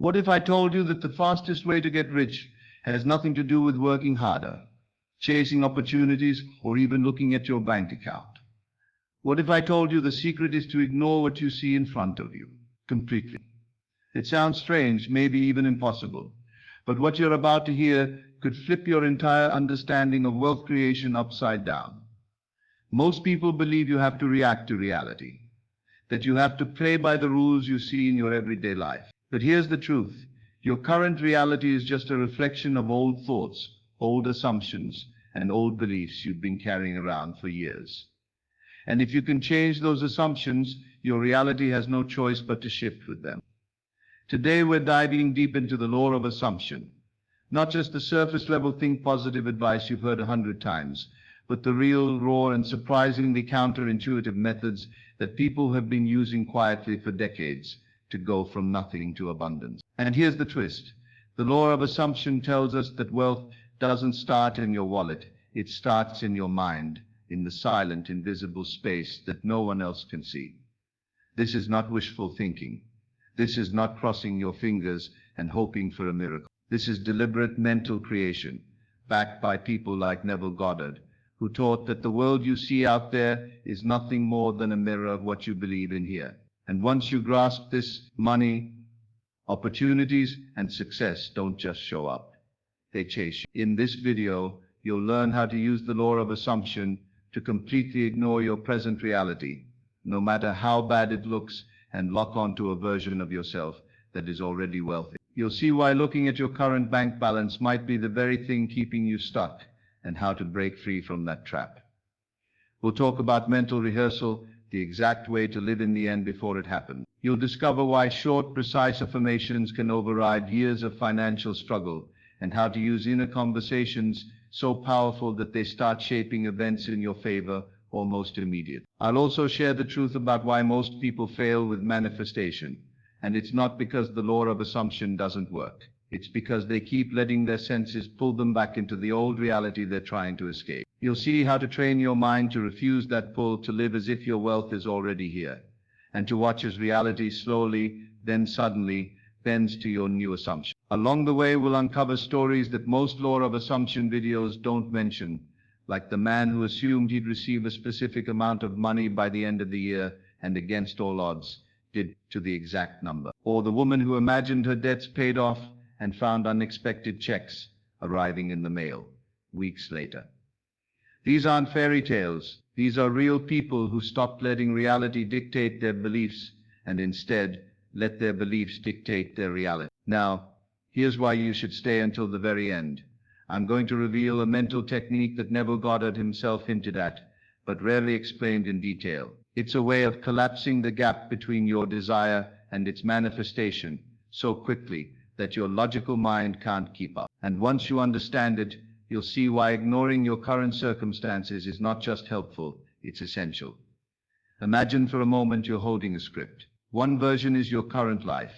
What if I told you that the fastest way to get rich has nothing to do with working harder, chasing opportunities, or even looking at your bank account? What if I told you the secret is to ignore what you see in front of you completely? It sounds strange, maybe even impossible, but what you're about to hear could flip your entire understanding of wealth creation upside down. Most people believe you have to react to reality, that you have to play by the rules you see in your everyday life. But here's the truth. Your current reality is just a reflection of old thoughts, old assumptions, and old beliefs you've been carrying around for years. And if you can change those assumptions, your reality has no choice but to shift with them. Today we're diving deep into the law of assumption. Not just the surface level think positive advice you've heard 100 times, but the real, raw, and surprisingly counterintuitive methods that people have been using quietly for decades to go from nothing to abundance. And here's the twist. The law of assumption tells us that wealth doesn't start in your wallet. It starts in your mind, in the silent, invisible space that no one else can see. This is not wishful thinking. This is not crossing your fingers and hoping for a miracle. This is deliberate mental creation, backed by people like Neville Goddard, who taught that the world you see out there is nothing more than a mirror of what you believe in here. And once you grasp this, money, opportunities, and success don't just show up. They chase you. In this video, you'll learn how to use the law of assumption to completely ignore your present reality, no matter how bad it looks, and lock onto a version of yourself that is already wealthy. You'll see why looking at your current bank balance might be the very thing keeping you stuck, and how to break free from that trap. We'll talk about mental rehearsal, the exact way to live in the end before it happens. You'll discover why short, precise affirmations can override years of financial struggle, and how to use inner conversations so powerful that they start shaping events in your favor almost immediately. I'll also share the truth about why most people fail with manifestation, and it's not because the law of assumption doesn't work. It's because they keep letting their senses pull them back into the old reality they're trying to escape. You'll see how to train your mind to refuse that pull, to live as if your wealth is already here, and to watch as reality slowly, then suddenly, bends to your new assumption. Along the way, we'll uncover stories that most law of assumption videos don't mention, like the man who assumed he'd receive a specific amount of money by the end of the year, and against all odds, did to the exact number. Or the woman who imagined her debts paid off and found unexpected checks arriving in the mail weeks later. These aren't fairy tales. These are real people who stopped letting reality dictate their beliefs and instead let their beliefs dictate their reality. Now, here's why you should stay until the very end. I'm going to reveal a mental technique that Neville Goddard himself hinted at, but rarely explained in detail. It's a way of collapsing the gap between your desire and its manifestation so quickly that your logical mind can't keep up. And once you understand it, you'll see why ignoring your current circumstances is not just helpful, it's essential. Imagine for a moment you're holding a script. One version is your current life.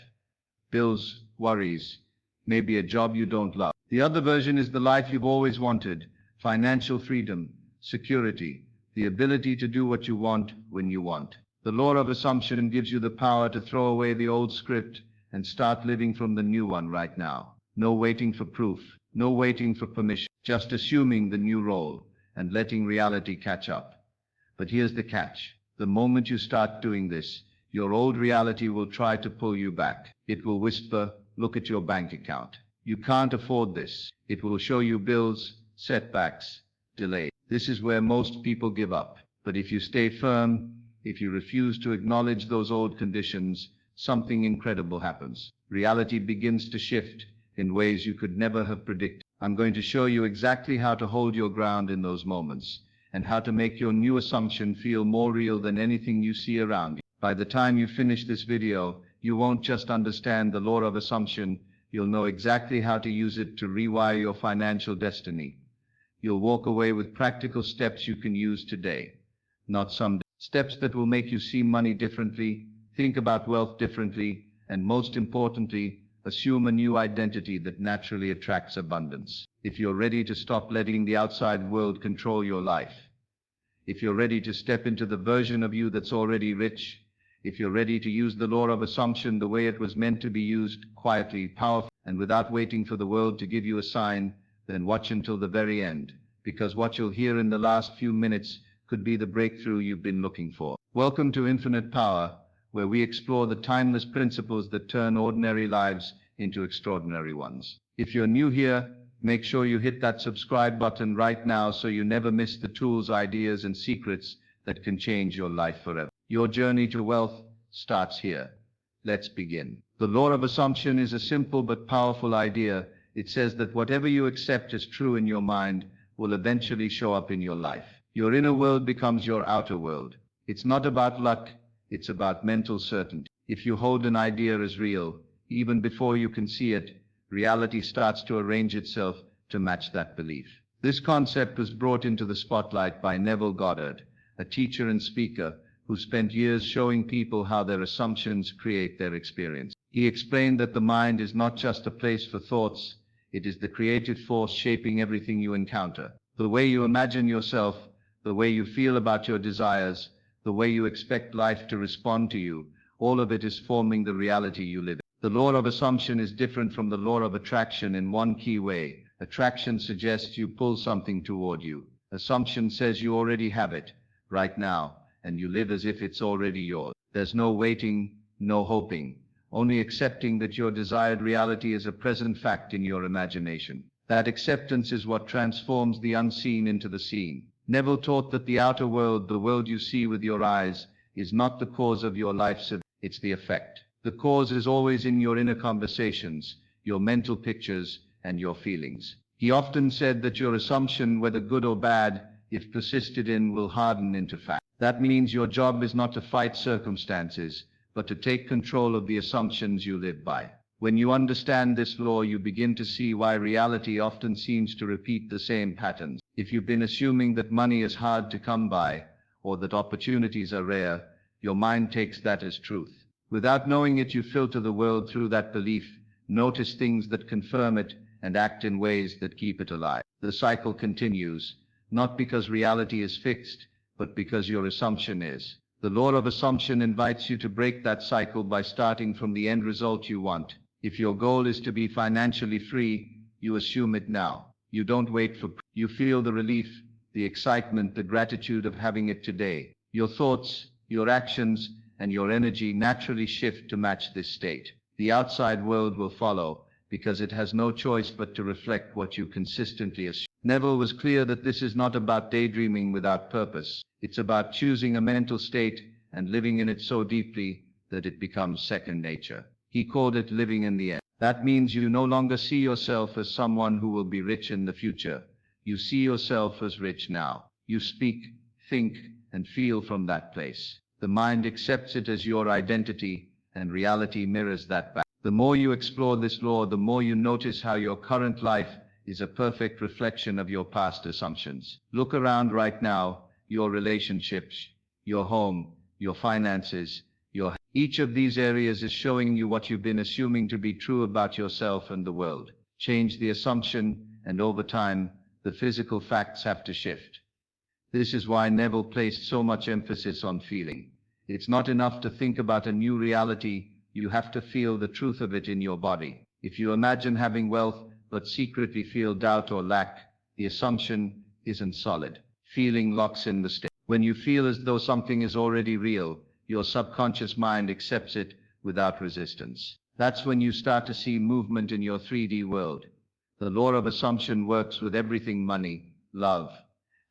Bills, worries, maybe a job you don't love. The other version is the life you've always wanted. Financial freedom, security, the ability to do what you want when you want. The law of assumption gives you the power to throw away the old script and start living from the new one right now. No waiting for proof, no waiting for permission, just assuming the new role and letting reality catch up. But here's the catch. The moment you start doing this, your old reality will try to pull you back. It will whisper, look at your bank account. You can't afford this. It will show you bills, setbacks, delays. This is where most people give up. But if you stay firm, if you refuse to acknowledge those old conditions, something incredible happens. Reality begins to shift in ways you could never have predicted. I'm going to show you exactly how to hold your ground in those moments, and how to make your new assumption feel more real than anything you see around you. By the time you finish this video, you won't just understand the law of assumption, you'll know exactly how to use it to rewire your financial destiny. You'll walk away with practical steps you can use today, not someday. Steps that will make you see money differently, think about wealth differently, and most importantly, assume a new identity that naturally attracts abundance. If you're ready to stop letting the outside world control your life, if you're ready to step into the version of you that's already rich, If you're ready to use the law of assumption the way it was meant to be used, quietly, powerfully, and without waiting for the world to give you a sign, then watch until the very end, because what you'll hear in the last few minutes could be the breakthrough you've been looking for. Welcome to Infinite Power, where we explore the timeless principles that turn ordinary lives into extraordinary ones. If you're new here, make sure you hit that subscribe button right now so you never miss the tools, ideas, and secrets that can change your life forever. Your journey to wealth starts here. Let's begin. The law of assumption is a simple but powerful idea. It says that whatever you accept as true in your mind will eventually show up in your life. Your inner world becomes your outer world. It's not about luck, it's about mental certainty. If you hold an idea as real, even before you can see it, reality starts to arrange itself to match that belief. This concept was brought into the spotlight by Neville Goddard, a teacher and speaker who spent years showing people how their assumptions create their experience. He explained that the mind is not just a place for thoughts, it is the creative force shaping everything you encounter. The way you imagine yourself, the way you feel about your desires, the way you expect life to respond to you, all of it is forming the reality you live in. The law of assumption is different from the law of attraction in one key way. Attraction suggests you pull something toward you. Assumption says you already have it, right now, and you live as if it's already yours. There's no waiting, no hoping, only accepting that your desired reality is a present fact in your imagination. That acceptance is what transforms the unseen into the seen. Neville taught that the outer world, the world you see with your eyes, is not the cause of your life's event, it's the effect. The cause is always in your inner conversations, your mental pictures, and your feelings. He often said that your assumption, whether good or bad, if persisted in, will harden into fact. That means your job is not to fight circumstances, but to take control of the assumptions you live by. When you understand this law, you begin to see why reality often seems to repeat the same patterns. If you've been assuming that money is hard to come by, or that opportunities are rare, your mind takes that as truth. Without knowing it, you filter the world through that belief, notice things that confirm it, and act in ways that keep it alive. The cycle continues, not because reality is fixed, but because your assumption is. The law of assumption invites you to break that cycle by starting from the end result you want. If your goal is to be financially free, you assume it now. You don't wait for you feel the relief, the excitement, the gratitude of having it today. Your thoughts, your actions, and your energy naturally shift to match this state. The outside world will follow, because it has no choice but to reflect what you consistently assume. Neville was clear that this is not about daydreaming without purpose. It's about choosing a mental state and living in it so deeply that it becomes second nature. He called it living in the end. That means you no longer see yourself as someone who will be rich in the future. You see yourself as rich now. You speak, think, and feel from that place. The mind accepts it as your identity, and reality mirrors that back. The more you explore this law, the more you notice how your current life is a perfect reflection of your past assumptions. Look around right now, your relationships, your home, your finances, each of these areas is showing you what you've been assuming to be true about yourself and the world. Change the assumption, and over time, the physical facts have to shift. This is why Neville placed so much emphasis on feeling. It's not enough to think about a new reality, you have to feel the truth of it in your body. If you imagine having wealth, but secretly feel doubt or lack, the assumption isn't solid. Feeling locks in the state. When you feel as though something is already real, your subconscious mind accepts it without resistance. That's when you start to see movement in your 3D world. The law of assumption works with everything: money, love,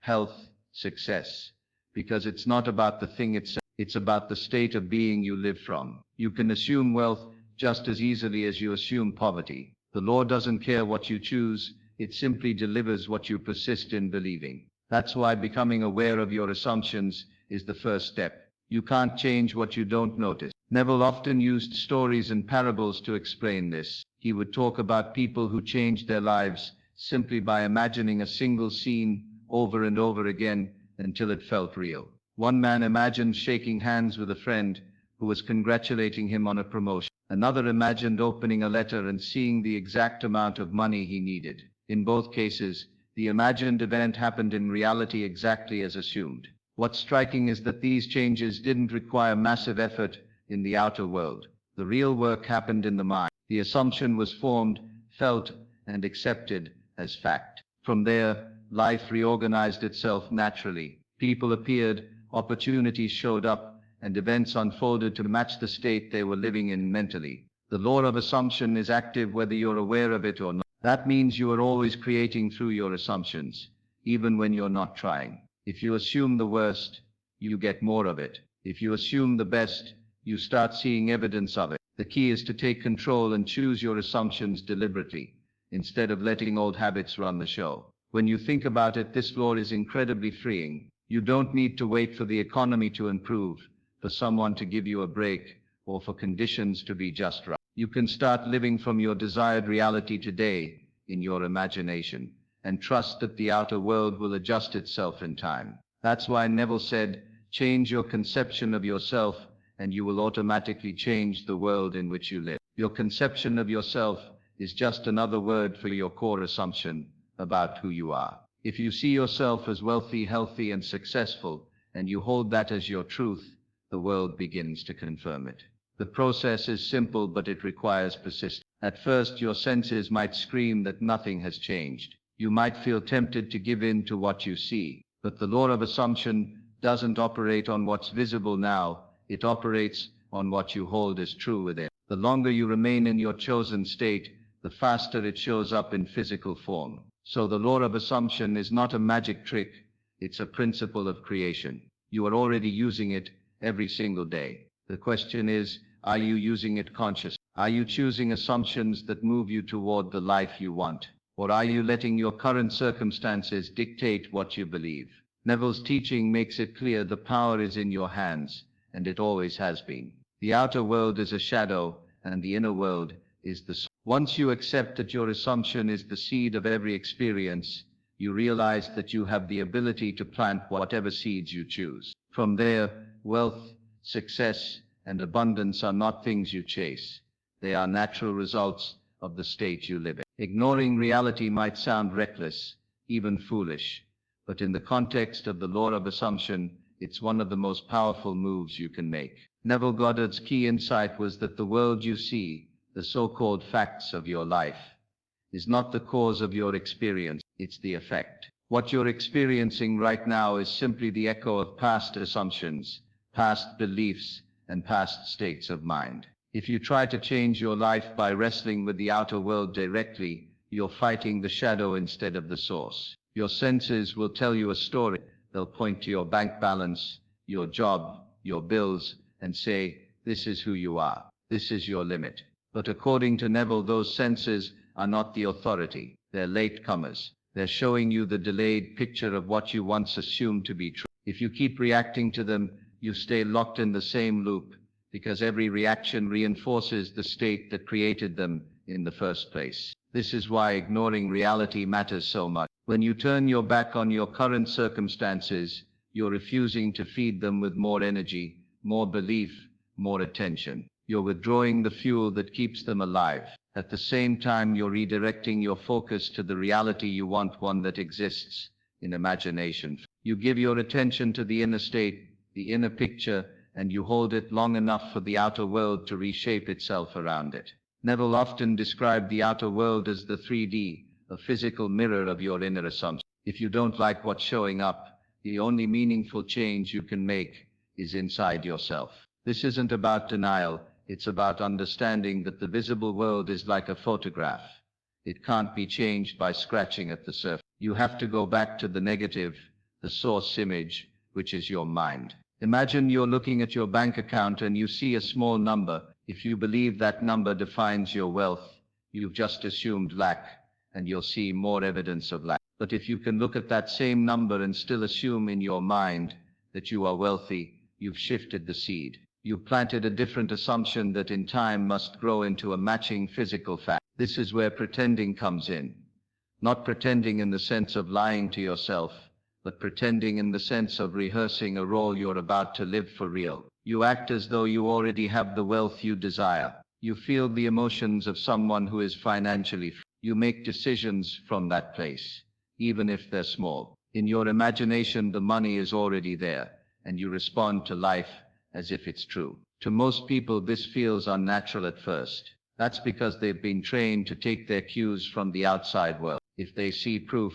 health, success. Because it's not about the thing itself, it's about the state of being you live from. You can assume wealth just as easily as you assume poverty. The law doesn't care what you choose, it simply delivers what you persist in believing. That's why becoming aware of your assumptions is the first step. You can't change what you don't notice. Neville often used stories and parables to explain this. He would talk about people who changed their lives simply by imagining a single scene over and over again until it felt real. One man imagined shaking hands with a friend who was congratulating him on a promotion. Another imagined opening a letter and seeing the exact amount of money he needed. In both cases, the imagined event happened in reality exactly as assumed. What's striking is that these changes didn't require massive effort in the outer world. The real work happened in the mind. The assumption was formed, felt, and accepted as fact. From there, life reorganized itself naturally. People appeared, opportunities showed up, and events unfolded to match the state they were living in mentally. The law of assumption is active whether you're aware of it or not. That means you are always creating through your assumptions, even when you're not trying. If you assume the worst, you get more of it. If you assume the best, you start seeing evidence of it. The key is to take control and choose your assumptions deliberately, instead of letting old habits run the show. When you think about it, this law is incredibly freeing. You don't need to wait for the economy to improve, for someone to give you a break, or for conditions to be just right. You can start living from your desired reality today, in your imagination, and trust that the outer world will adjust itself in time. That's why Neville said, change your conception of yourself, and you will automatically change the world in which you live. Your conception of yourself is just another word for your core assumption about who you are. If you see yourself as wealthy, healthy, and successful, and you hold that as your truth, the world begins to confirm it. The process is simple, but it requires persistence. At first, your senses might scream that nothing has changed. You might feel tempted to give in to what you see, but the law of assumption doesn't operate on what's visible now, it operates on what you hold as true within. The longer you remain in your chosen state, the faster it shows up in physical form. So the law of assumption is not a magic trick, it's a principle of creation. You are already using it every single day. The question is, are you using it consciously? Are you choosing assumptions that move you toward the life you want? Or are you letting your current circumstances dictate what you believe? Neville's teaching makes it clear the power is in your hands, and it always has been. The outer world is a shadow, and the inner world is the soul. Once you accept that your assumption is the seed of every experience, you realize that you have the ability to plant whatever seeds you choose. From there, wealth, success, and abundance are not things you chase. They are natural results of the state you live in. Ignoring reality might sound reckless, even foolish, but in the context of the law of assumption, it's one of the most powerful moves you can make. Neville Goddard's key insight was that the world you see, the so-called facts of your life, is not the cause of your experience, it's the effect. What you're experiencing right now is simply the echo of past assumptions, past beliefs, and past states of mind. If you try to change your life by wrestling with the outer world directly, you're fighting the shadow instead of the source. Your senses will tell you a story. They'll point to your bank balance, your job, your bills, and say, this is who you are. This is your limit. But according to Neville, those senses are not the authority. They're latecomers. They're showing you the delayed picture of what you once assumed to be true. If you keep reacting to them, you stay locked in the same loop, because every reaction reinforces the state that created them in the first place. This is why ignoring reality matters so much. When you turn your back on your current circumstances, you're refusing to feed them with more energy, more belief, more attention. You're withdrawing the fuel that keeps them alive. At the same time, you're redirecting your focus to the reality you want, one that exists in imagination. You give your attention to the inner state, the inner picture, and you hold it long enough for the outer world to reshape itself around it. Neville often described the outer world as the 3D, a physical mirror of your inner assumption. If you don't like what's showing up, the only meaningful change you can make is inside yourself. This isn't about denial, it's about understanding that the visible world is like a photograph. It can't be changed by scratching at the surface. You have to go back to the negative, the source image, which is your mind. Imagine you're looking at your bank account and you see a small number. If you believe that number defines your wealth, you've just assumed lack, and you'll see more evidence of lack. But if you can look at that same number and still assume in your mind that you are wealthy, you've shifted the seed. You've planted a different assumption that in time must grow into a matching physical fact. This is where pretending comes in. Not pretending in the sense of lying to yourself, but pretending in the sense of rehearsing a role you're about to live for real. You act as though you already have the wealth you desire. You feel the emotions of someone who is financially free. You make decisions from that place, even if they're small. In your imagination, the money is already there, and you respond to life as if it's true. To most people, this feels unnatural at first. That's because they've been trained to take their cues from the outside world. If they see proof,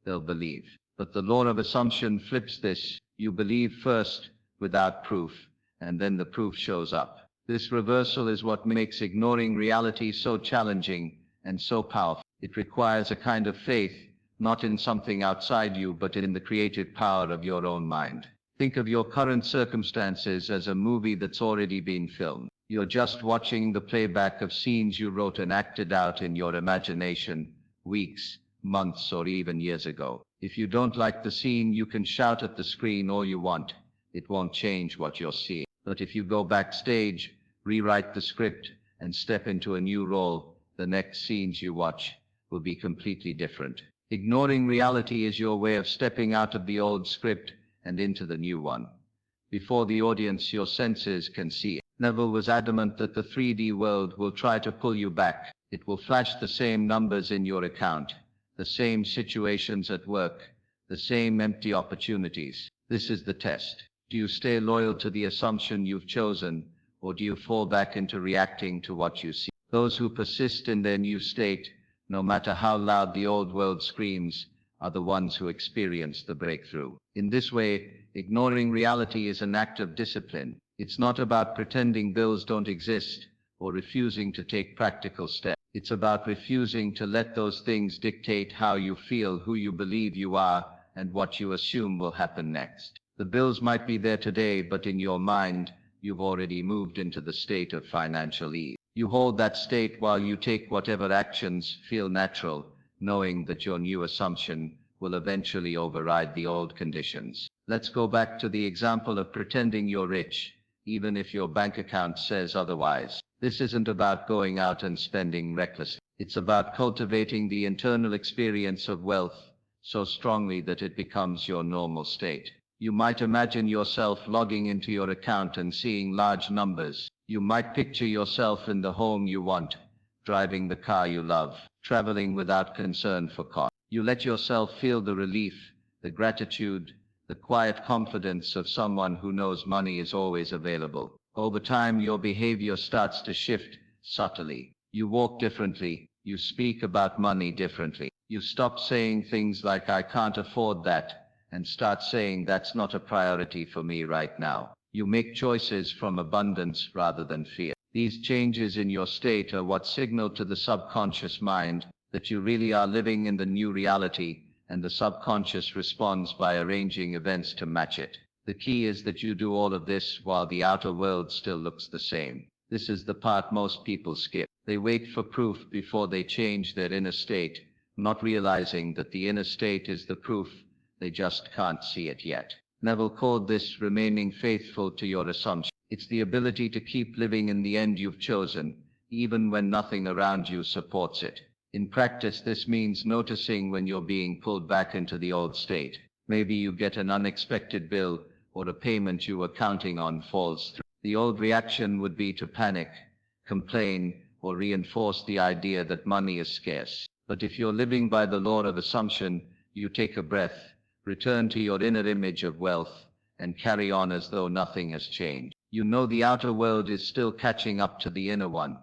they'll believe. But the law of assumption flips this. You believe first, without proof, and then the proof shows up. This reversal is what makes ignoring reality so challenging and so powerful. It requires a kind of faith, not in something outside you, but in the creative power of your own mind. Think of your current circumstances as a movie that's already been filmed. You're just watching the playback of scenes you wrote and acted out in your imagination weeks, months, or even years ago. If you don't like the scene, you can shout at the screen all you want. It won't change what you're seeing. But if you go backstage, rewrite the script, and step into a new role, the next scenes you watch will be completely different. Ignoring reality is your way of stepping out of the old script and into the new one. Before the audience, your senses can see it. Neville was adamant that the 3D world will try to pull you back. It will flash the same numbers in your account, the same situations at work, the same empty opportunities. This is the test. Do you stay loyal to the assumption you've chosen, or do you fall back into reacting to what you see? Those who persist in their new state, no matter how loud the old world screams, are the ones who experience the breakthrough. In this way, ignoring reality is an act of discipline. It's not about pretending bills don't exist or refusing to take practical steps. It's about refusing to let those things dictate how you feel, who you believe you are, and what you assume will happen next. The bills might be there today, but in your mind, you've already moved into the state of financial ease. You hold that state while you take whatever actions feel natural, knowing that your new assumption will eventually override the old conditions. Let's go back to the example of pretending you're rich, even if your bank account says otherwise. This isn't about going out and spending recklessly. It's about cultivating the internal experience of wealth so strongly that it becomes your normal state. You might imagine yourself logging into your account and seeing large numbers. You might picture yourself in the home you want, driving the car you love, traveling without concern for cost. You let yourself feel the relief, the gratitude, the quiet confidence of someone who knows money is always available. Over time, your behavior starts to shift subtly. You walk differently. You speak about money differently. You stop saying things like, "I can't afford that," and start saying, "That's not a priority for me right now." You make choices from abundance rather than fear. These changes in your state are what signal to the subconscious mind that you really are living in the new reality, and the subconscious responds by arranging events to match it. The key is that you do all of this while the outer world still looks the same. This is the part most people skip. They wait for proof before they change their inner state, not realizing that the inner state is the proof. They just can't see it yet. Neville called this remaining faithful to your assumption. It's the ability to keep living in the end you've chosen, even when nothing around you supports it. In practice, this means noticing when you're being pulled back into the old state. Maybe you get an unexpected bill, or a payment you were counting on falls through. The old reaction would be to panic, complain, or reinforce the idea that money is scarce. But if you're living by the law of assumption, you take a breath, return to your inner image of wealth, and carry on as though nothing has changed. You know the outer world is still catching up to the inner one.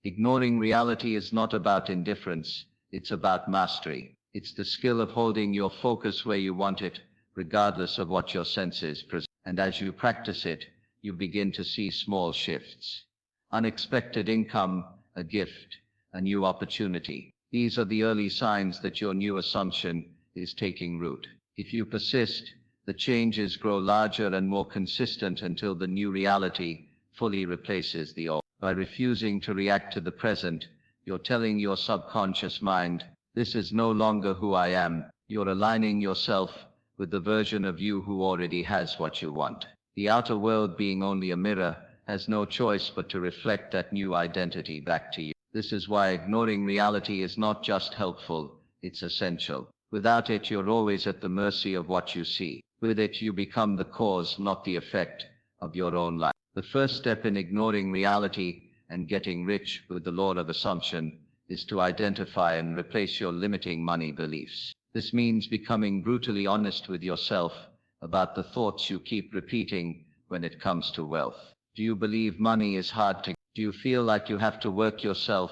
Ignoring reality is not about indifference, it's about mastery. It's the skill of holding your focus where you want it, regardless of what your senses present. And as you practice it, you begin to see small shifts. Unexpected income, a gift, a new opportunity. These are the early signs that your new assumption is taking root. If you persist, the changes grow larger and more consistent until the new reality fully replaces the old. By refusing to react to the present, you're telling your subconscious mind, "This is no longer who I am." You're aligning yourself with the version of you who already has what you want. The outer world, being only a mirror, has no choice but to reflect that new identity back to you. This is why ignoring reality is not just helpful, it's essential. Without it, you're always at the mercy of what you see. With it, you become the cause, not the effect, of your own life. The first step in ignoring reality and getting rich with the law of assumption is to identify and replace your limiting money beliefs. This means becoming brutally honest with yourself about the thoughts you keep repeating when it comes to wealth. Do you believe money is hard to get? Do you feel like you have to work yourself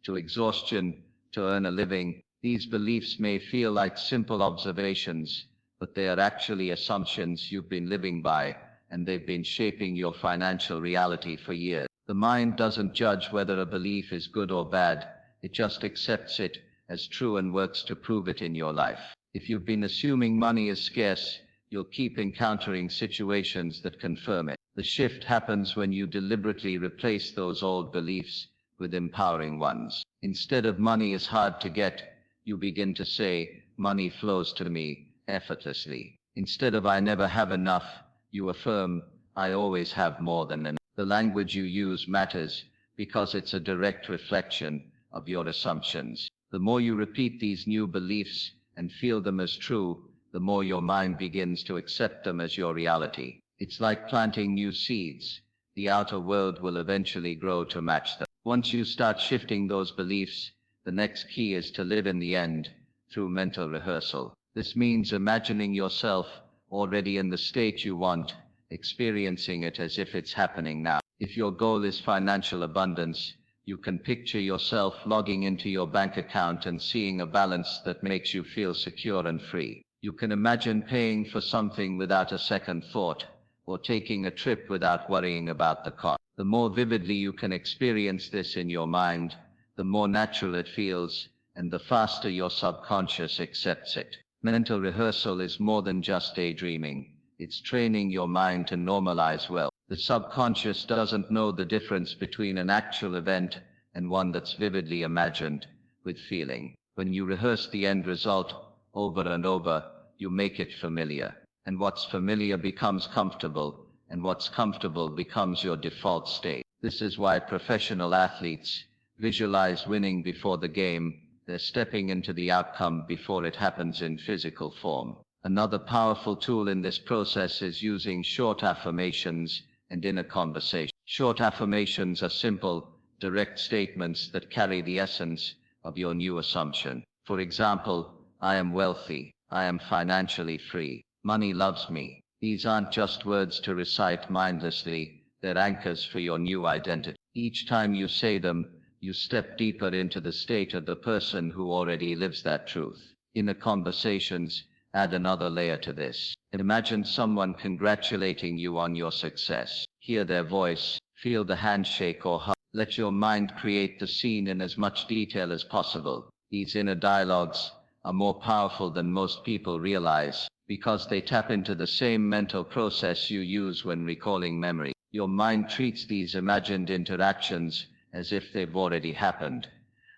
to exhaustion to earn a living? These beliefs may feel like simple observations, but they are actually assumptions you've been living by, and they've been shaping your financial reality for years. The mind doesn't judge whether a belief is good or bad, it just accepts it as true and works to prove it in your life. If you've been assuming money is scarce, you'll keep encountering situations that confirm it. The shift happens when you deliberately replace those old beliefs with empowering ones. Instead of money is hard to get, you begin to say, money flows to me effortlessly. Instead of I never have enough, you affirm, I always have more than enough. The language you use matters because it's a direct reflection of your assumptions. The more you repeat these new beliefs and feel them as true, the more your mind begins to accept them as your reality. It's like planting new seeds. The outer world will eventually grow to match them. Once you start shifting those beliefs, the next key is to live in the end through mental rehearsal. This means imagining yourself already in the state you want, experiencing it as if it's happening now. If your goal is financial abundance, you can picture yourself logging into your bank account and seeing a balance that makes you feel secure and free. You can imagine paying for something without a second thought, or taking a trip without worrying about the cost. The more vividly you can experience this in your mind, the more natural it feels, and the faster your subconscious accepts it. Mental rehearsal is more than just daydreaming. It's training your mind to normalize wealth. The subconscious doesn't know the difference between an actual event and one that's vividly imagined with feeling. When you rehearse the end result over and over, you make it familiar. And what's familiar becomes comfortable, and what's comfortable becomes your default state. This is why professional athletes visualize winning before the game. They're stepping into the outcome before it happens in physical form. Another powerful tool in this process is using short affirmations and inner conversation. Short affirmations are simple, direct statements that carry the essence of your new assumption. For example, I am wealthy. I am financially free. Money loves me. These aren't just words to recite mindlessly. They're anchors for your new identity. Each time you say them, you step deeper into the state of the person who already lives that truth. Inner conversations add another layer to this. Imagine someone congratulating you on your success. Hear their voice, feel the handshake or hug. Let your mind create the scene in as much detail as possible. These inner dialogues are more powerful than most people realize because they tap into the same mental process you use when recalling memory. Your mind treats these imagined interactions as if they've already happened,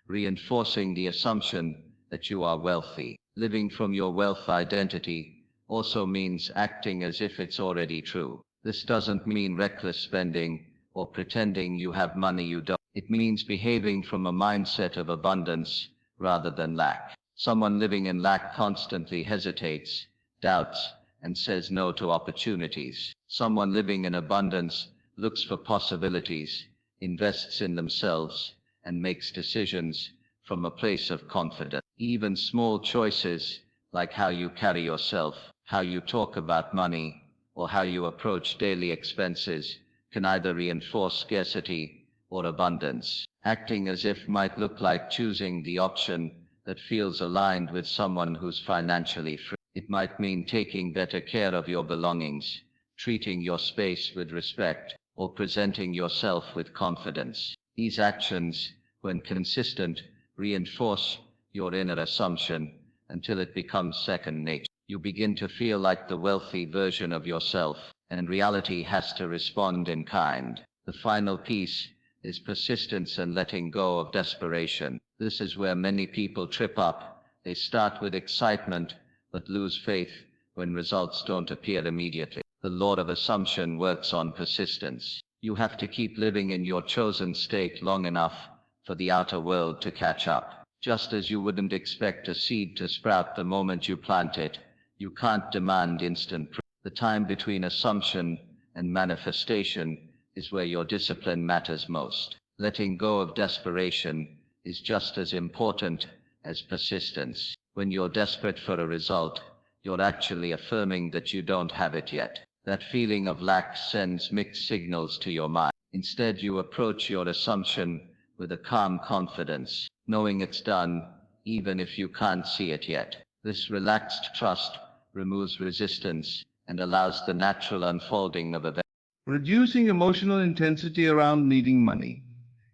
reinforcing the assumption that you are wealthy. Living from your wealth identity also means acting as if it's already true. This doesn't mean reckless spending or pretending you have money you don't. It means behaving from a mindset of abundance rather than lack. Someone living in lack constantly hesitates, doubts, and says no to opportunities. Someone living in abundance looks for possibilities, invests in themselves, and makes decisions from a place of confidence. Even small choices, like how you carry yourself, how you talk about money, or how you approach daily expenses, can either reinforce scarcity or abundance. Acting as if might look like choosing the option that feels aligned with someone who's financially free. It might mean taking better care of your belongings, treating your space with respect, or presenting yourself with confidence. These actions, when consistent, reinforce your inner assumption until it becomes second nature. You begin to feel like the wealthy version of yourself, and reality has to respond in kind. The final piece is persistence and letting go of desperation. This is where many people trip up. They start with excitement, but lose faith when results don't appear immediately. The law of assumption works on persistence. You have to keep living in your chosen state long enough for the outer world to catch up. Just as you wouldn't expect a seed to sprout the moment you plant it, you can't demand instant proof. The time between assumption and manifestation is where your discipline matters most. Letting go of desperation is just as important as persistence. When you're desperate for a result, you're actually affirming that you don't have it yet. That feeling of lack sends mixed signals to your mind. Instead, you approach your assumption with a calm confidence, knowing it's done, even if you can't see it yet. This relaxed trust removes resistance and allows the natural unfolding of events. Reducing emotional intensity around needing money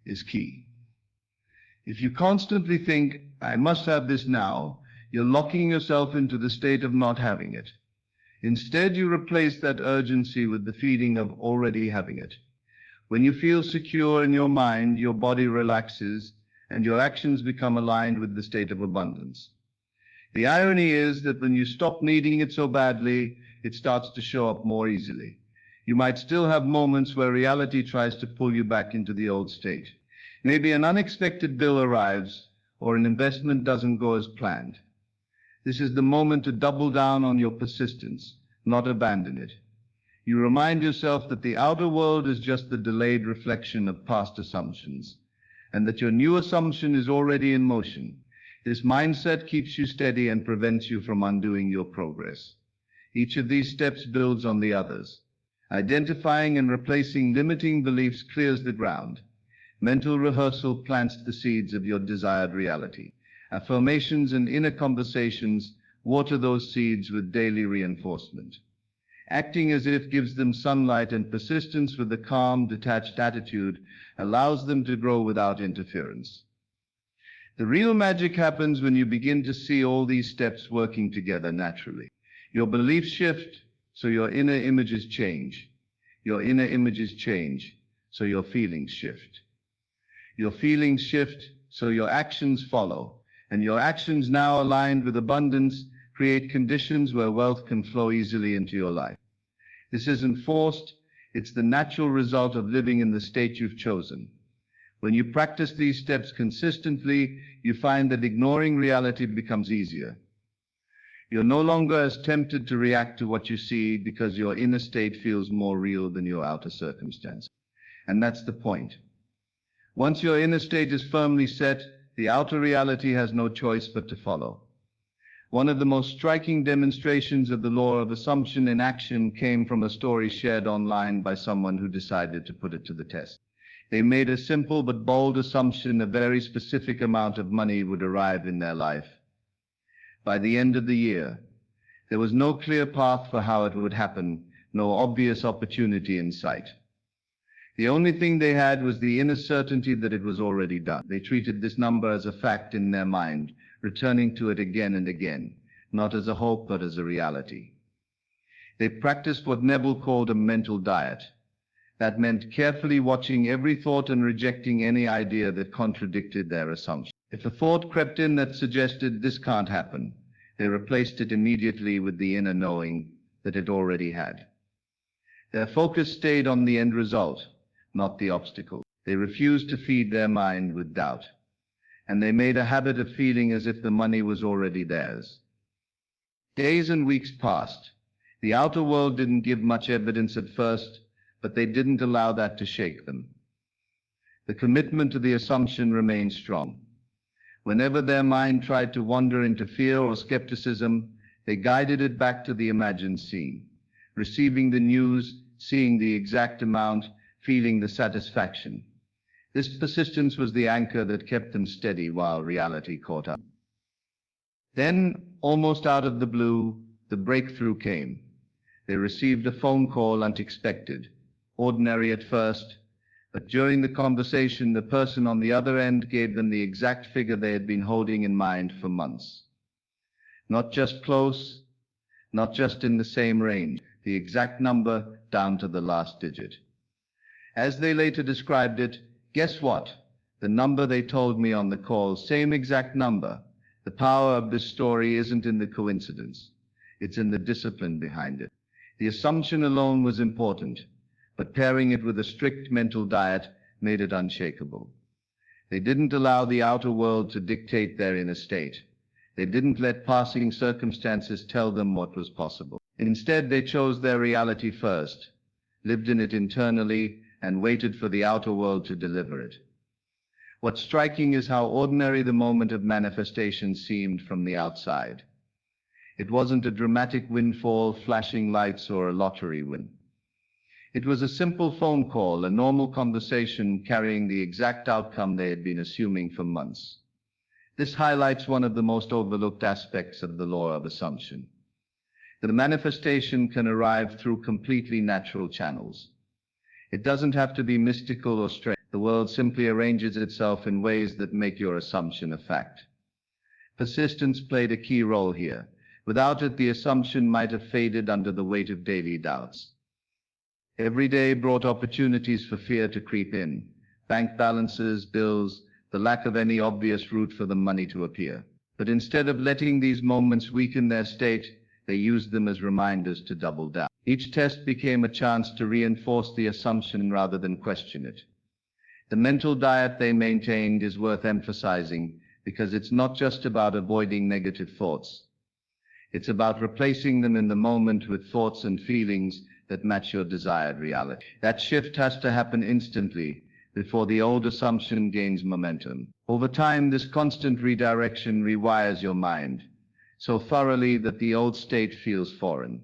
is key. If you constantly think, I must have this now, you're locking yourself into the state of not having it. Instead, you replace that urgency with the feeling of already having it. When you feel secure in your mind, your body relaxes and your actions become aligned with the state of abundance. The irony is that when you stop needing it so badly, it starts to show up more easily. You might still have moments where reality tries to pull you back into the old state. Maybe an unexpected bill arrives or an investment doesn't go as planned. This is the moment to double down on your persistence, not abandon it. You remind yourself that the outer world is just the delayed reflection of past assumptions, and that your new assumption is already in motion. This mindset keeps you steady and prevents you from undoing your progress. Each of these steps builds on the others. Identifying and replacing limiting beliefs clears the ground. Mental rehearsal plants the seeds of your desired reality. Affirmations and inner conversations water those seeds with daily reinforcement. Acting as if gives them sunlight, and persistence with a calm, detached attitude allows them to grow without interference. The real magic happens when you begin to see all these steps working together naturally. Your beliefs shift, so your inner images change. Your inner images change, so your feelings shift. Your feelings shift, so your actions follow. And your actions, now aligned with abundance, create conditions where wealth can flow easily into your life. This isn't forced, it's the natural result of living in the state you've chosen. When you practice these steps consistently, you find that ignoring reality becomes easier. You're no longer as tempted to react to what you see because your inner state feels more real than your outer circumstance. And that's the point. Once your inner state is firmly set, the outer reality has no choice but to follow. One of the most striking demonstrations of the law of assumption in action came from a story shared online by someone who decided to put it to the test. They made a simple but bold assumption: a very specific amount of money would arrive in their life by the end of the year. There was no clear path for how it would happen, no obvious opportunity in sight. The only thing they had was the inner certainty that it was already done. They treated this number as a fact in their mind, returning to it again and again, not as a hope but as a reality. They practiced what Neville called a mental diet. That meant carefully watching every thought and rejecting any idea that contradicted their assumption. If a thought crept in that suggested this can't happen, they replaced it immediately with the inner knowing that it already had. Their focus stayed on the end result, not the obstacle. They refused to feed their mind with doubt, and they made a habit of feeling as if the money was already theirs. Days and weeks passed. The outer world didn't give much evidence at first, but they didn't allow that to shake them. The commitment to the assumption remained strong. Whenever their mind tried to wander into fear or skepticism, they guided it back to the imagined scene, receiving the news, seeing the exact amount, feeling the satisfaction. This persistence was the anchor that kept them steady while reality caught up. Then, almost out of the blue, the breakthrough came. They received a phone call, unexpected, ordinary at first, but during the conversation, the person on the other end gave them the exact figure they had been holding in mind for months. Not just close, not just in the same range, the exact number down to the last digit. As they later described it, guess what? The number they told me on the call, same exact number. The power of this story isn't in the coincidence. It's in the discipline behind it. The assumption alone was important, but pairing it with a strict mental diet made it unshakable. They didn't allow the outer world to dictate their inner state. They didn't let passing circumstances tell them what was possible. Instead, they chose their reality first, lived in it internally, and waited for the outer world to deliver it. What's striking is how ordinary the moment of manifestation seemed from the outside. It wasn't a dramatic windfall, flashing lights, or a lottery win. It was a simple phone call, a normal conversation carrying the exact outcome they had been assuming for months. This highlights one of the most overlooked aspects of the law of assumption. The manifestation can arrive through completely natural channels. It doesn't have to be mystical or strange. The world simply arranges itself in ways that make your assumption a fact. Persistence played a key role here. Without it, the assumption might have faded under the weight of daily doubts. Every day brought opportunities for fear to creep in. Bank balances, bills, the lack of any obvious route for the money to appear. But instead of letting these moments weaken their state, they used them as reminders to double down. Each test became a chance to reinforce the assumption rather than question it. The mental diet they maintained is worth emphasizing because it's not just about avoiding negative thoughts. It's about replacing them in the moment with thoughts and feelings that match your desired reality. That shift has to happen instantly before the old assumption gains momentum. Over time, this constant redirection rewires your mind so thoroughly that the old state feels foreign.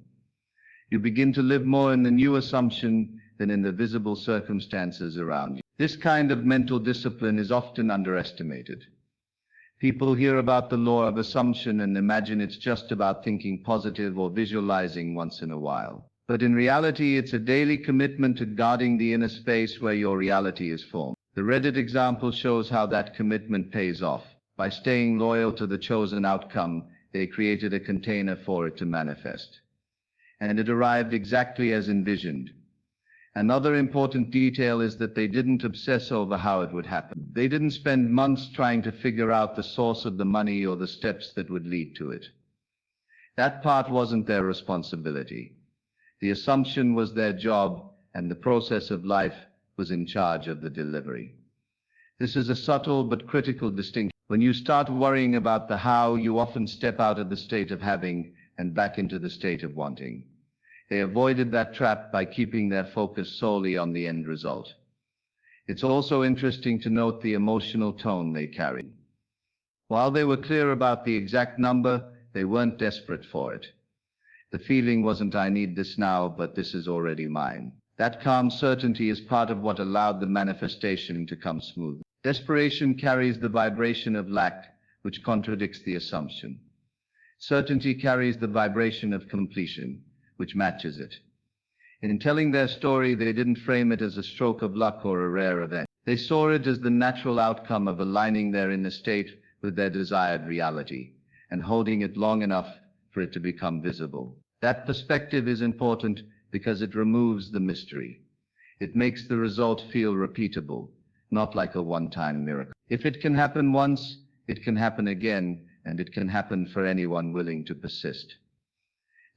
You begin to live more in the new assumption than in the visible circumstances around you. This kind of mental discipline is often underestimated. People hear about the law of assumption and imagine it's just about thinking positive or visualizing once in a while. But in reality, it's a daily commitment to guarding the inner space where your reality is formed. The Reddit example shows how that commitment pays off. By staying loyal to the chosen outcome, they created a container for it to manifest. And it arrived exactly as envisioned. Another important detail is that they didn't obsess over how it would happen. They didn't spend months trying to figure out the source of the money or the steps that would lead to it. That part wasn't their responsibility. The assumption was their job, and the process of life was in charge of the delivery. This is a subtle but critical distinction. When you start worrying about the how, you often step out of the state of having and back into the state of wanting. They avoided that trap by keeping their focus solely on the end result. It's also interesting to note the emotional tone they carried. While they were clear about the exact number, they weren't desperate for it. The feeling wasn't, "I need this now, but this is already mine." That calm certainty is part of what allowed the manifestation to come smooth. Desperation carries the vibration of lack, which contradicts the assumption. Certainty carries the vibration of completion, which matches it. In telling their story, they didn't frame it as a stroke of luck or a rare event. They saw it as the natural outcome of aligning their inner state with their desired reality and holding it long enough for it to become visible. That perspective is important because it removes the mystery. It makes the result feel repeatable, not like a one-time miracle. If it can happen once, it can happen again, and it can happen for anyone willing to persist.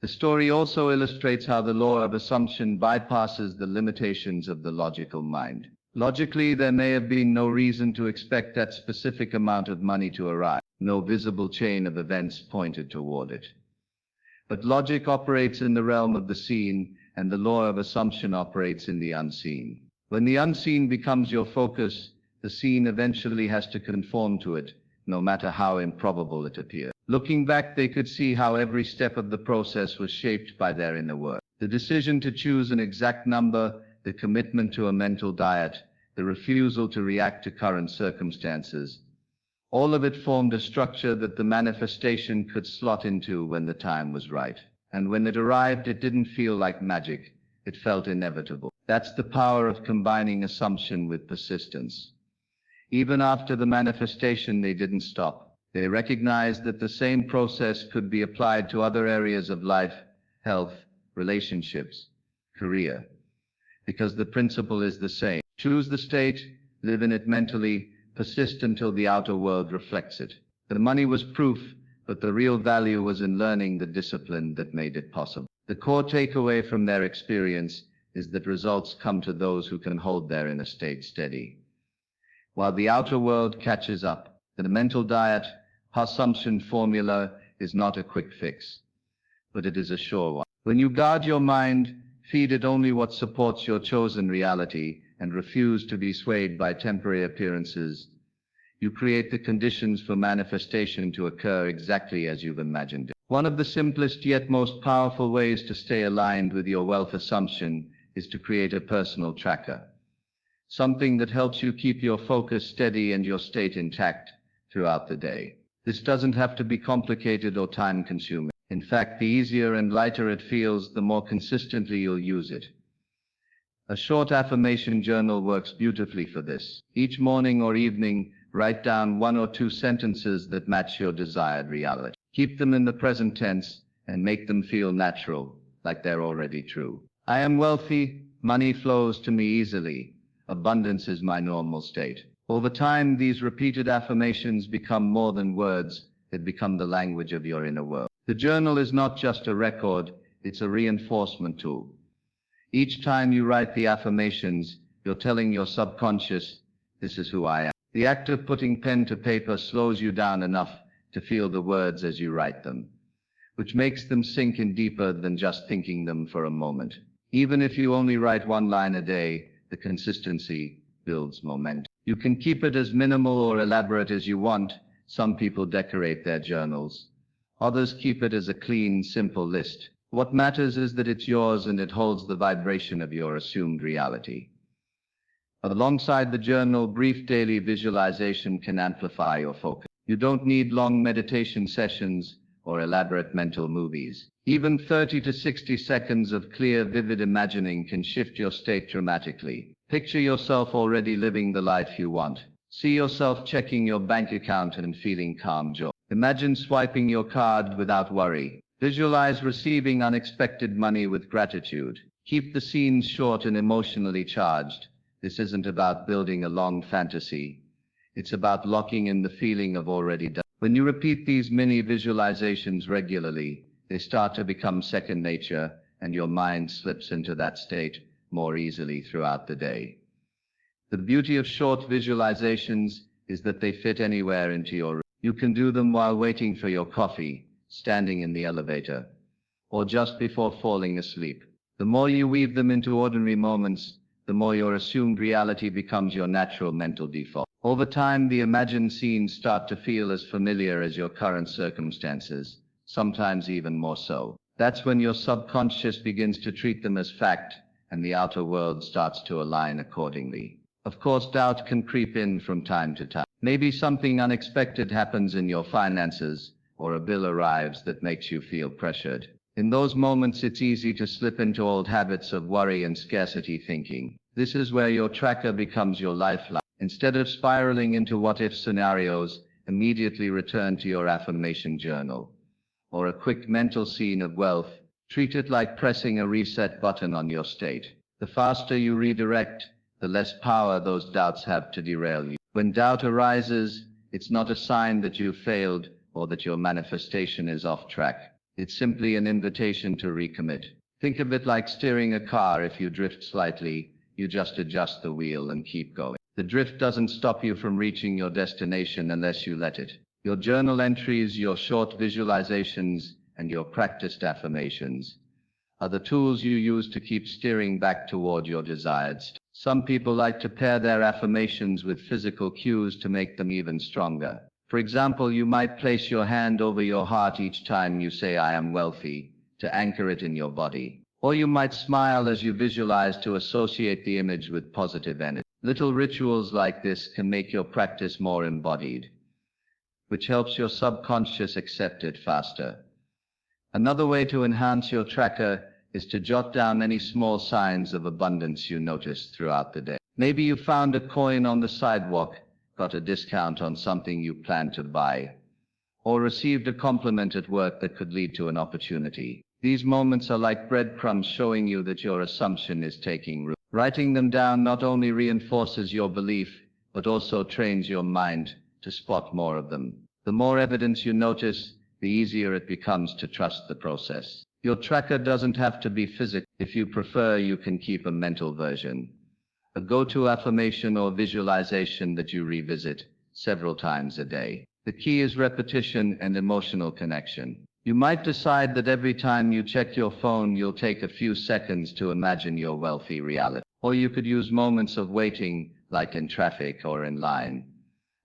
The story also illustrates how the law of assumption bypasses the limitations of the logical mind. Logically, there may have been no reason to expect that specific amount of money to arrive. No visible chain of events pointed toward it. But logic operates in the realm of the seen, and the law of assumption operates in the unseen. When the unseen becomes your focus, the seen eventually has to conform to it, no matter how improbable it appears. Looking back, they could see how every step of the process was shaped by their inner work. The decision to choose an exact number, the commitment to a mental diet, the refusal to react to current circumstances, all of it formed a structure that the manifestation could slot into when the time was right. And when it arrived, it didn't feel like magic. It felt inevitable. That's the power of combining assumption with persistence. Even after the manifestation, they didn't stop. They recognized that the same process could be applied to other areas of life, health, relationships, career. Because the principle is the same. Choose the state, live in it mentally, persist until the outer world reflects it. The money was proof, but the real value was in learning the discipline that made it possible. The core takeaway from their experience is that results come to those who can hold their inner state steady. While the outer world catches up, the mental diet, assumption formula is not a quick fix, but it is a sure one. When you guard your mind, feed it only what supports your chosen reality, and refuse to be swayed by temporary appearances, You create the conditions for manifestation to occur exactly as you've imagined it. One of the simplest yet most powerful ways to stay aligned with your wealth assumption is to create a personal tracker. Something that helps you keep your focus steady and your state intact throughout the day. This doesn't have to be complicated or time-consuming. In fact, the easier and lighter it feels, the more consistently you'll use it. A short affirmation journal works beautifully for this. Each morning or evening, write down 1 or 2 sentences that match your desired reality. Keep them in the present tense and make them feel natural, like they're already true. I am wealthy, money flows to me easily, abundance is my normal state. Over time, these repeated affirmations become more than words, they become the language of your inner world. The journal is not just a record, it's a reinforcement tool. Each time you write the affirmations, you're telling your subconscious, this is who I am. The act of putting pen to paper slows you down enough to feel the words as you write them, which makes them sink in deeper than just thinking them for a moment. Even if you only write 1 line a day, the consistency builds momentum. You can keep it as minimal or elaborate as you want. Some people decorate their journals. Others keep it as a clean, simple list. What matters is that it's yours and it holds the vibration of your assumed reality. Alongside the journal, brief daily visualization can amplify your focus. You don't need long meditation sessions or elaborate mental movies. Even 30 to 60 seconds of clear, vivid imagining can shift your state dramatically. Picture yourself already living the life you want. See yourself checking your bank account and feeling calm joy. Imagine swiping your card without worry. Visualize receiving unexpected money with gratitude. Keep the scenes short and emotionally charged. This isn't about building a long fantasy. It's about locking in the feeling of already done. When you repeat these mini visualizations regularly, they start to become second nature, and your mind slips into that state more easily throughout the day. The beauty of short visualizations is that they fit anywhere into your room. You can do them while waiting for your coffee, standing in the elevator, or just before falling asleep. The more you weave them into ordinary moments, the more your assumed reality becomes your natural mental default. Over time, the imagined scenes start to feel as familiar as your current circumstances, sometimes even more so. That's when your subconscious begins to treat them as fact, and the outer world starts to align accordingly. Of course, doubt can creep in from time to time. Maybe something unexpected happens in your finances, or a bill arrives that makes you feel pressured. In those moments, it's easy to slip into old habits of worry and scarcity thinking. This is where your tracker becomes your lifeline. Instead of spiraling into what-if scenarios, immediately return to your affirmation journal. Or a quick mental scene of wealth, treat it like pressing a reset button on your state. The faster you redirect, the less power those doubts have to derail you. When doubt arises, it's not a sign that you've failed or that your manifestation is off track. It's simply an invitation to recommit. Think of it like steering a car. If you drift slightly, you just adjust the wheel and keep going. The drift doesn't stop you from reaching your destination unless you let it. Your journal entries, your short visualizations, and your practiced affirmations are the tools you use to keep steering back toward your desired state. Some people like to pair their affirmations with physical cues to make them even stronger. For example, you might place your hand over your heart each time you say, I am wealthy, to anchor it in your body. Or you might smile as you visualize to associate the image with positive energy. Little rituals like this can make your practice more embodied, which helps your subconscious accept it faster. Another way to enhance your tracker is to jot down any small signs of abundance you notice throughout the day. Maybe you found a coin on the sidewalk, got a discount on something you planned to buy, or received a compliment at work that could lead to an opportunity. These moments are like breadcrumbs showing you that your assumption is taking root. Writing them down not only reinforces your belief, but also trains your mind to spot more of them. The more evidence you notice, the easier it becomes to trust the process. Your tracker doesn't have to be physical. If you prefer, you can keep a mental version, a go-to affirmation or visualization that you revisit several times a day. The key is repetition and emotional connection. You might decide that every time you check your phone, you'll take a few seconds to imagine your wealthy reality. Or you could use moments of waiting, like in traffic or in line,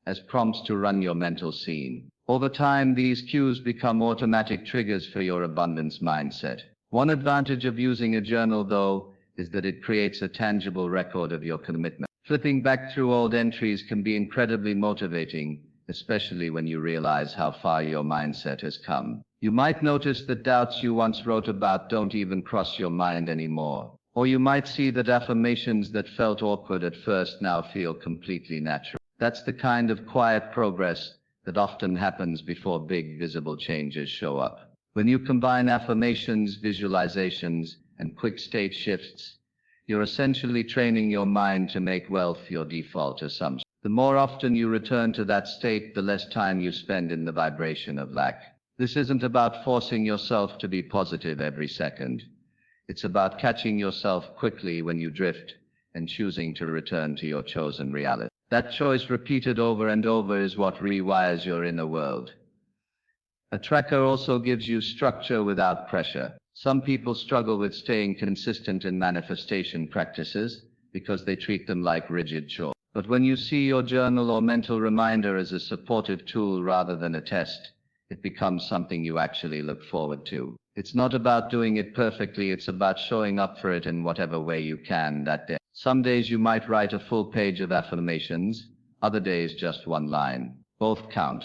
as prompts to run your mental scene. Over time, these cues become automatic triggers for your abundance mindset. One advantage of using a journal, though, is that it creates a tangible record of your commitment. Flipping back through old entries can be incredibly motivating, especially when you realize how far your mindset has come. You might notice that doubts you once wrote about don't even cross your mind anymore. Or you might see that affirmations that felt awkward at first now feel completely natural. That's the kind of quiet progress that often happens before big visible changes show up. When you combine affirmations, visualizations, and quick state shifts, you're essentially training your mind to make wealth your default assumption. The more often you return to that state, the less time you spend in the vibration of lack. This isn't about forcing yourself to be positive every second. It's about catching yourself quickly when you drift and choosing to return to your chosen reality. That choice, repeated over and over, is what rewires your inner world. A tracker also gives you structure without pressure. Some people struggle with staying consistent in manifestation practices because they treat them like rigid chores. But when you see your journal or mental reminder as a supportive tool rather than a test, it becomes something you actually look forward to. It's not about doing it perfectly, it's about showing up for it in whatever way you can that day. Some days you might write a full page of affirmations, other days just one line. Both count.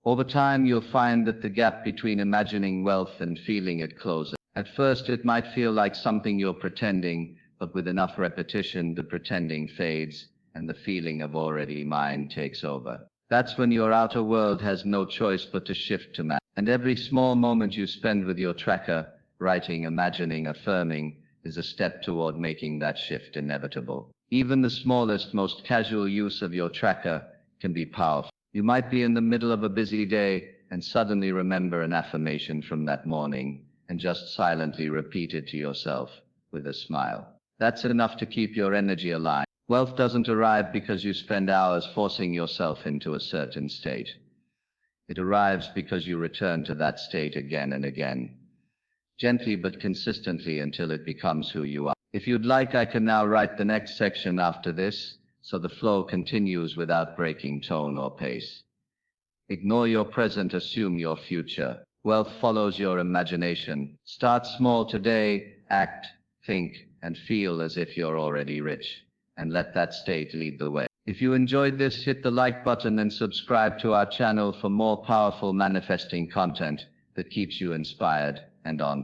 Over time, you'll find that the gap between imagining wealth and feeling it closes. At first, it might feel like something you're pretending, but with enough repetition, the pretending fades and the feeling of already mine takes over. That's when your outer world has no choice but to shift to man. And every small moment you spend with your tracker, writing, imagining, affirming, is a step toward making that shift inevitable. Even the smallest, most casual use of your tracker can be powerful. You might be in the middle of a busy day and suddenly remember an affirmation from that morning and just silently repeat it to yourself with a smile. That's enough to keep your energy aligned. Wealth doesn't arrive because you spend hours forcing yourself into a certain state. It arrives because you return to that state again and again, gently but consistently until it becomes who you are. If you'd like, I can now write the next section after this, so the flow continues without breaking tone or pace. Ignore your present, assume your future. Wealth follows your imagination. Start small today, act, think, and feel as if you're already rich, and let that state lead the way. If you enjoyed this, hit the like button and subscribe to our channel for more powerful manifesting content that keeps you inspired and on.